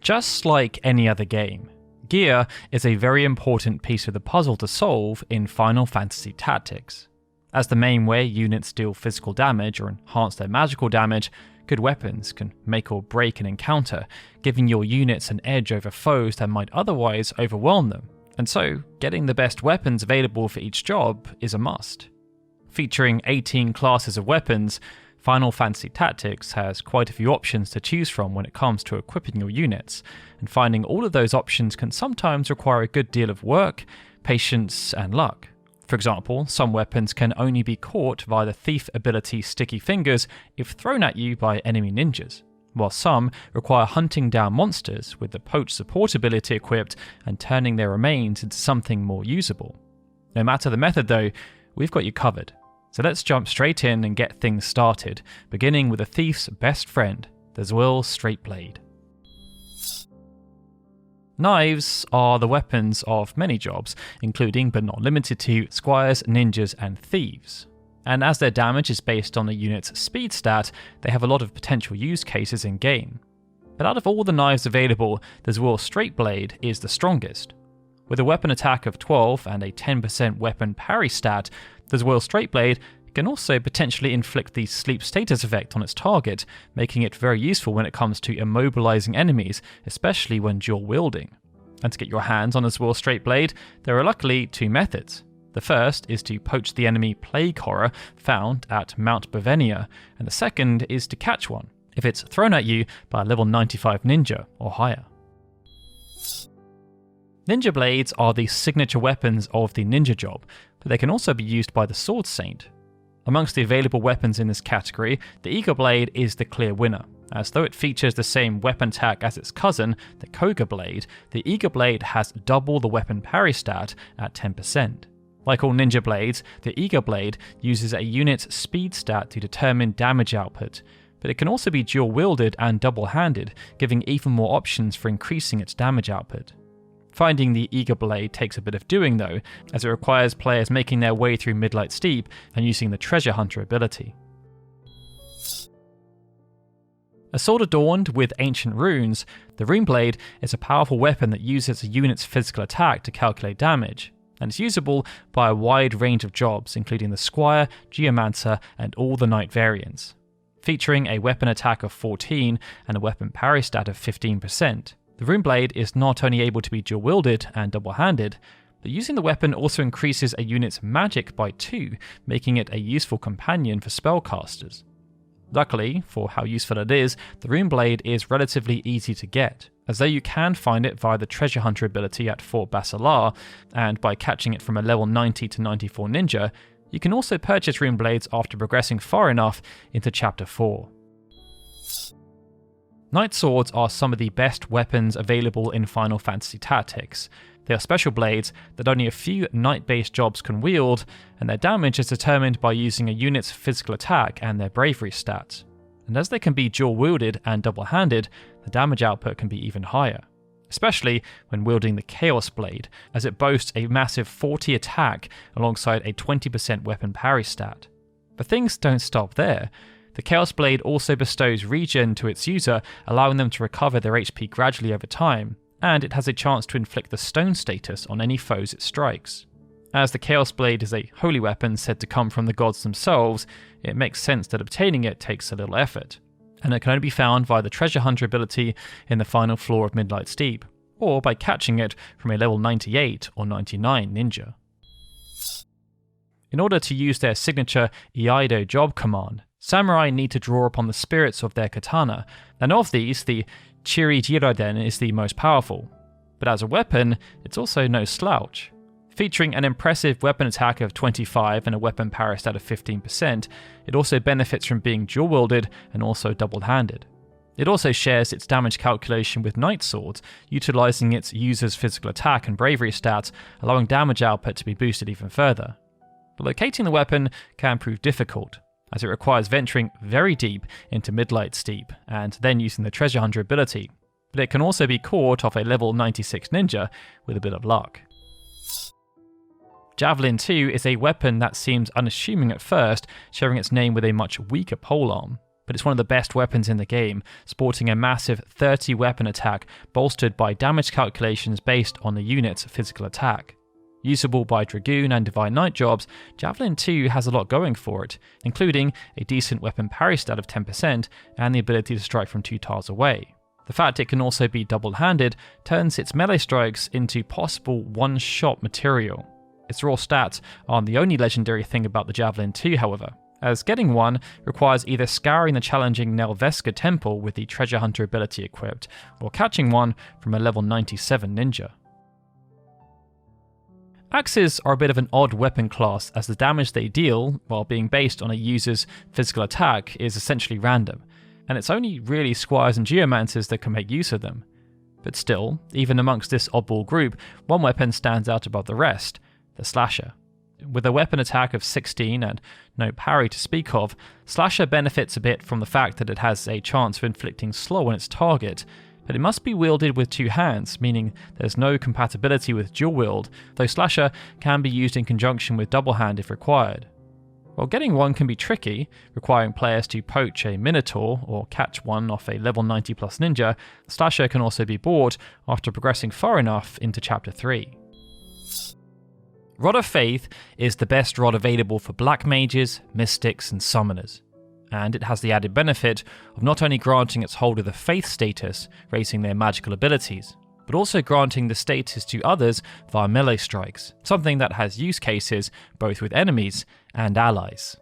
Just like any other game, gear is a very important piece of the puzzle to solve in Final Fantasy Tactics. As the main way units deal physical damage or enhance their magical damage, good weapons can make or break an encounter, giving your units an edge over foes that might otherwise overwhelm them, and so getting the best weapons available for each job is a must. Featuring 18 classes of weapons, Final Fantasy Tactics has quite a few options to choose from when it comes to equipping your units, and finding all of those options can sometimes require a good deal of work, patience, and luck. For example, some weapons can only be caught via the thief ability Sticky Fingers if thrown at you by enemy ninjas, while some require hunting down monsters with the Poach support ability equipped and turning their remains into something more usable. No matter the method though, we've got you covered. So let's jump straight in and get things started, beginning with a thief's best friend, the Zwill straightblade. Knives are the weapons of many jobs, including but not limited to squires, ninjas, and thieves. And as their damage is based on the unit's speed stat, they have a lot of potential use cases in game. But out of all the knives available, the Zwill straightblade is the strongest. With a weapon attack of 12 and a 10% weapon parry stat, the Zwill straightblade can also potentially inflict the sleep status effect on its target, making it very useful when it comes to immobilizing enemies, especially when dual wielding. And to get your hands on a Zwill straightblade, there are luckily two methods. The first is to poach the enemy plague horror found at Mount Bavenia, and the second is to catch one, if it's thrown at you by a level 95 ninja or higher. Ninja blades are the signature weapons of the ninja job, but they can also be used by the sword saint. Amongst the available weapons in this category, the Eagle Blade is the clear winner, as though it features the same weapon attack as its cousin, the Koga Blade, the Eagle Blade has double the weapon parry stat at 10%. Like all ninja blades, the Eagle Blade uses a unit's speed stat to determine damage output, but it can also be dual-wielded and double-handed, giving even more options for increasing its damage output. Finding the Eagle Blade takes a bit of doing though, as it requires players making their way through Midlight Steep and using the Treasure Hunter ability. A sword adorned with ancient runes, the Rune Blade is a powerful weapon that uses a unit's physical attack to calculate damage, and is usable by a wide range of jobs including the Squire, Geomancer, and all the Knight variants. Featuring a weapon attack of 14 and a weapon parry stat of 15%. The Rune Blade is not only able to be dual-wielded and double-handed, but using the weapon also increases a unit's magic by 2, making it a useful companion for spellcasters. Luckily, for how useful it is, the Rune Blade is relatively easy to get, as though you can find it via the Treasure Hunter ability at Fort Basilar, and by catching it from a level 90 to 94 ninja, you can also purchase Rune Blades after progressing far enough into Chapter 4. Knight swords are some of the best weapons available in Final Fantasy Tactics. They are special blades that only a few knight-based jobs can wield, and their damage is determined by using a unit's physical attack and their bravery stats. And as they can be dual-wielded and double-handed, the damage output can be even higher, especially when wielding the Chaos Blade, as it boasts a massive 40 attack alongside a 20% weapon parry stat. But things don't stop there. The Chaos Blade also bestows regen to its user, allowing them to recover their HP gradually over time, and it has a chance to inflict the stone status on any foes it strikes. As the Chaos Blade is a holy weapon said to come from the gods themselves, it makes sense that obtaining it takes a little effort, and it can only be found via the Treasure Hunter ability in the final floor of Midlight Steep, or by catching it from a level 98 or 99 ninja. In order to use their signature Iaido job command, samurai need to draw upon the spirits of their katana, and of these, the Chirijiraden is the most powerful. But as a weapon, it's also no slouch. Featuring an impressive weapon attack of 25 and a weapon parry stat of 15%, it also benefits from being dual-wielded and also double-handed. It also shares its damage calculation with Knight Swords, utilising its user's physical attack and bravery stats, allowing damage output to be boosted even further. But locating the weapon can prove difficult, as it requires venturing very deep into Midlight Steep and then using the Treasure Hunter ability, but it can also be caught off a level 96 ninja with a bit of luck. Javelin 2 is a weapon that seems unassuming at first, sharing its name with a much weaker polearm. But it's one of the best weapons in the game, sporting a massive 30 weapon attack bolstered by damage calculations based on the unit's physical attack. Usable by Dragoon and Divine Knight jobs, Javelin 2 has a lot going for it, including a decent weapon parry stat of 10% and the ability to strike from 2 tiles away. The fact it can also be double-handed turns its melee strikes into possible one-shot material. Its raw stats aren't the only legendary thing about the Javelin 2, however, as getting one requires either scouring the challenging Nelveska temple with the treasure hunter ability equipped, or catching one from a level 97 ninja. Axes are a bit of an odd weapon class, as the damage they deal, while being based on a user's physical attack, is essentially random, and it's only really squires and geomancers that can make use of them. But still, even amongst this oddball group, one weapon stands out above the rest: the Slasher. With a weapon attack of 16 and no parry to speak of, Slasher benefits a bit from the fact that it has a chance of inflicting slow on its target, but it must be wielded with 2 hands, meaning there's no compatibility with dual wield, though Slasher can be used in conjunction with double hand if required. While getting one can be tricky, requiring players to poach a Minotaur or catch one off a level 90 plus ninja, Slasher can also be bought after progressing far enough into Chapter 3. Rod of Faith is the best rod available for black mages, mystics and summoners, and it has the added benefit of not only granting its holder the Faith status, raising their magical abilities, but also granting the status to others via melee strikes, something that has use cases both with enemies and allies.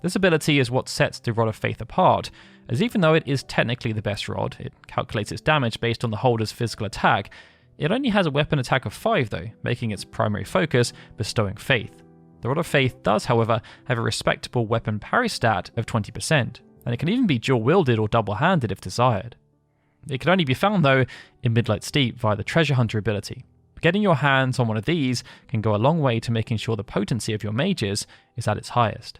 This ability is what sets the Rod of Faith apart, as even though it is technically the best rod, it calculates its damage based on the holder's physical attack. It only has a weapon attack of 5 though, making its primary focus bestowing Faith. The Rod of Faith does, however, have a respectable weapon parry stat of 20%, and it can even be dual-wielded or double-handed if desired. It can only be found though in Midlight Steep via the Treasure Hunter ability. Getting your hands on one of these can go a long way to making sure the potency of your mages is at its highest.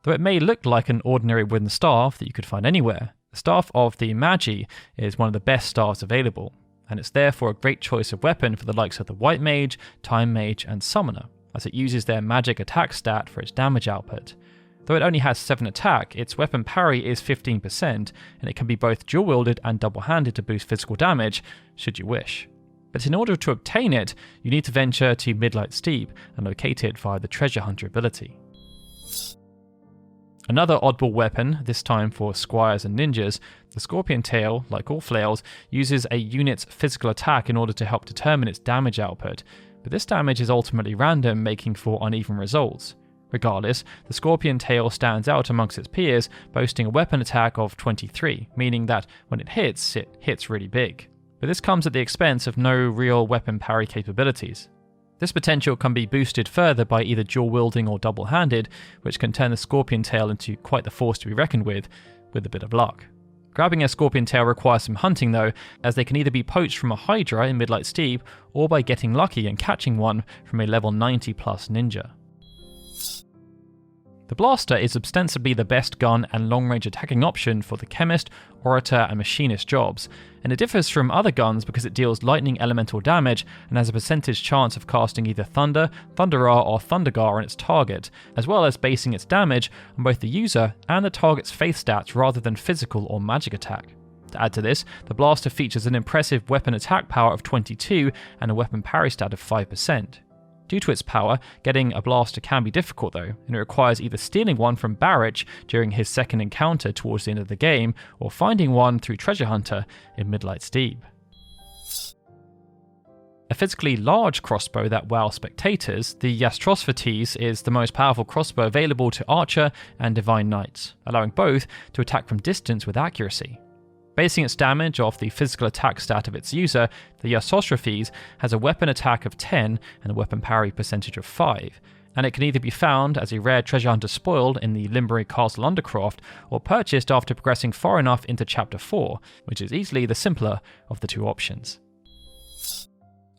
Though it may look like an ordinary wooden staff that you could find anywhere, the staff of the magi is one of the best staffs available, and it's therefore a great choice of weapon for the likes of the White Mage, Time Mage and Summoner, as it uses their magic attack stat for its damage output. Though it only has 7 attack, its weapon parry is 15%, and it can be both dual-wielded and double-handed to boost physical damage, should you wish. But in order to obtain it, you need to venture to Midlight Steep and locate it via the Treasure Hunter ability. Another oddball weapon, this time for squires and ninjas, the Scorpion Tail, like all flails, uses a unit's physical attack in order to help determine its damage output, but this damage is ultimately random, making for uneven results. Regardless, the Scorpion Tail stands out amongst its peers, boasting a weapon attack of 23, meaning that when it hits really big. But this comes at the expense of no real weapon parry capabilities. This potential can be boosted further by either dual-wielding or double-handed, which can turn the Scorpion Tail into quite the force to be reckoned with a bit of luck. Grabbing a Scorpion Tail requires some hunting though, as they can either be poached from a Hydra in Midlight Steep, or by getting lucky and catching one from a level 90 plus ninja. The Blaster is ostensibly the best gun and long-range attacking option for the Chemist, Orator and Machinist jobs, and it differs from other guns because it deals lightning elemental damage and has a percentage chance of casting either Thunder, Thunderar or Thundergar on its target, as well as basing its damage on both the user and the target's faith stats rather than physical or magic attack. To add to this, the Blaster features an impressive weapon attack power of 22 and a weapon parry stat of 5%. Due to its power, getting a Blaster can be difficult though, and it requires either stealing one from Barrich during his second encounter towards the end of the game, or finding one through Treasure Hunter in Midlight Steep. A physically large crossbow that wows spectators, the Gastrophetes is the most powerful crossbow available to Archer and Divine Knights, allowing both to attack from distance with accuracy. Basing its damage off the physical attack stat of its user, the Gastrophetes has a weapon attack of 10 and a weapon parry percentage of 5, and it can either be found as a rare treasure hunter spoiled in the Limbury Castle Undercroft, or purchased after progressing far enough into Chapter 4, which is easily the simpler of the two options.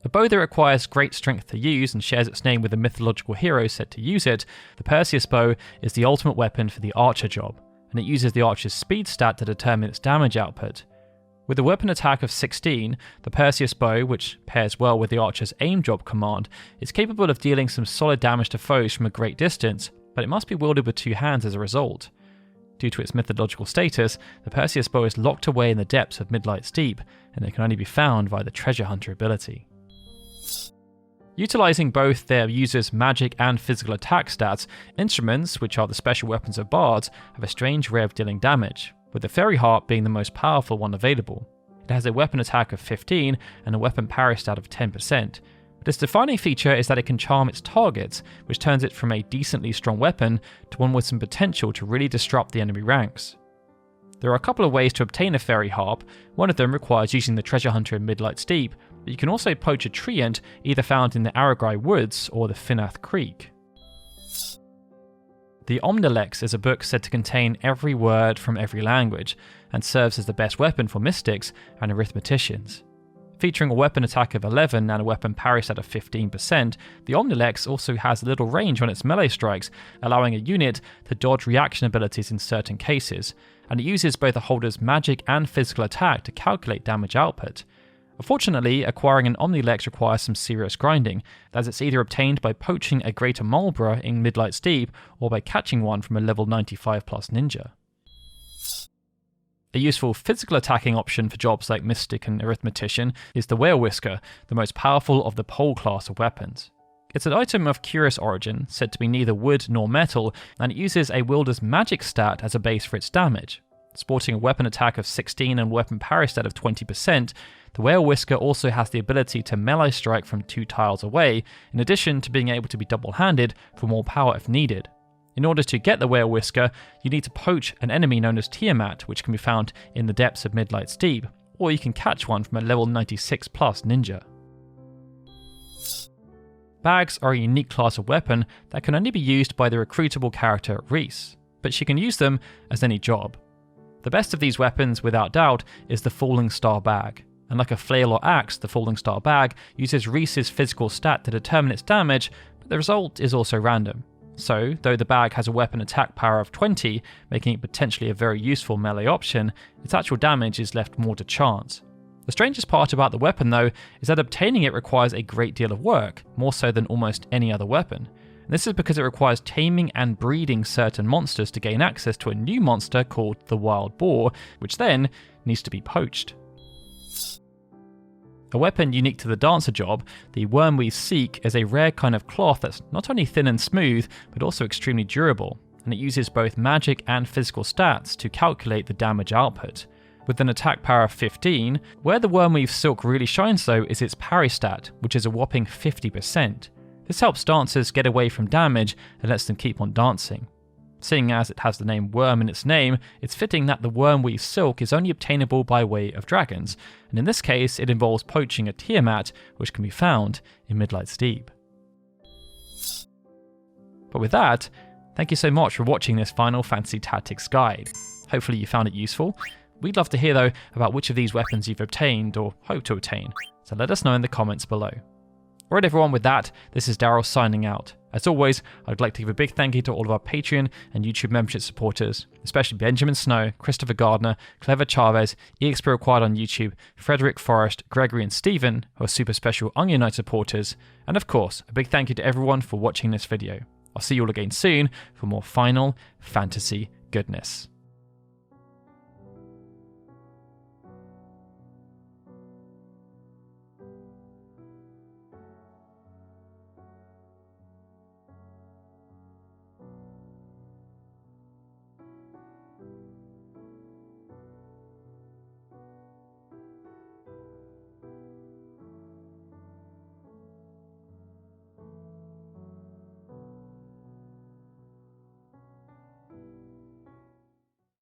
A bow that requires great strength to use and shares its name with a mythological hero said to use it, the Perseus bow is the ultimate weapon for the Archer job, and it uses the Archer's speed stat to determine its damage output. With a weapon attack of 16, the Perseus bow, which pairs well with the archer's aim job command, is capable of dealing some solid damage to foes from a great distance, but it must be wielded with two hands as a result. Due to its mythological status, the Perseus bow is locked away in the depths of Midlight's Deep, and it can only be found via the Treasure Hunter ability. Utilising both their user's magic and physical attack stats, instruments, which are the special weapons of bards, have a strange way of dealing damage, with the fairy harp being the most powerful one available. It has a weapon attack of 15 and a weapon parry stat of 10%. But its defining feature is that it can charm its targets, which turns it from a decently strong weapon to one with some potential to really disrupt the enemy ranks. There are a couple of ways to obtain a fairy harp. One of them requires using the treasure hunter in Midlight's Deep, but you can also poach a treant either found in the Aragrai Woods or the Finnath Creek. The Omnilex is a book said to contain every word from every language, and serves as the best weapon for mystics and arithmeticians. Featuring a weapon attack of 11 and a weapon parry stat of 15%, the Omnilex also has little range on its melee strikes, allowing a unit to dodge reaction abilities in certain cases, and it uses both the holder's magic and physical attack to calculate damage output. Unfortunately, acquiring an Omnilex requires some serious grinding, as it's either obtained by poaching a greater Marlborough in Midlight's Deep or by catching one from a level 95 plus ninja. A useful physical attacking option for jobs like Mystic and Arithmetician is the Whale Whisker, the most powerful of the pole class of weapons. It's an item of curious origin, said to be neither wood nor metal, and it uses a wielder's magic stat as a base for its damage. Sporting a weapon attack of 16 and weapon parry stat of 20%, the Whale Whisker also has the ability to melee strike from 2 tiles away, in addition to being able to be double-handed for more power if needed. In order to get the Whale Whisker, you need to poach an enemy known as Tiamat, which can be found in the depths of Midlight's Deep, or you can catch one from a level 96 plus ninja. Bags are a unique class of weapon that can only be used by the recruitable character Reese, but she can use them as any job. The best of these weapons, without doubt, is the Falling Star Bag, and like a flail or axe, the Falling Star Bag uses Reese's physical stat to determine its damage, but the result is also random. So, though the bag has a weapon attack power of 20, making it potentially a very useful melee option, its actual damage is left more to chance. The strangest part about the weapon though, is that obtaining it requires a great deal of work, more so than almost any other weapon. And this is because it requires taming and breeding certain monsters to gain access to a new monster called the Wild Boar, which then needs to be poached. A weapon unique to the dancer job, the Wormweave Seek is a rare kind of cloth that's not only thin and smooth, but also extremely durable, and it uses both magic and physical stats to calculate the damage output. With an attack power of 15, where the Wormweave Silk really shines though is its parry stat, which is a whopping 50%. This helps dancers get away from damage and lets them keep on dancing. Seeing as it has the name Worm in its name, it's fitting that the Wormweave Silk is only obtainable by way of dragons, and in this case it involves poaching a Tiamat, which can be found in Midlight's Deep. But with that, thank you so much for watching this Final Fantasy Tactics guide. Hopefully you found it useful. We'd love to hear though about which of these weapons you've obtained or hope to obtain, so let us know in the comments below. Alright everyone, with that, this is Darryl signing out. As always, I'd like to give a big thank you to all of our Patreon and YouTube membership supporters, especially Benjamin Snow, Christopher Gardner, Clever Chavez, EXP Required on YouTube, Frederick Forrest, Gregory and Stephen, who are super special Onion Knight supporters, and of course, a big thank you to everyone for watching this video. I'll see you all again soon for more Final Fantasy goodness.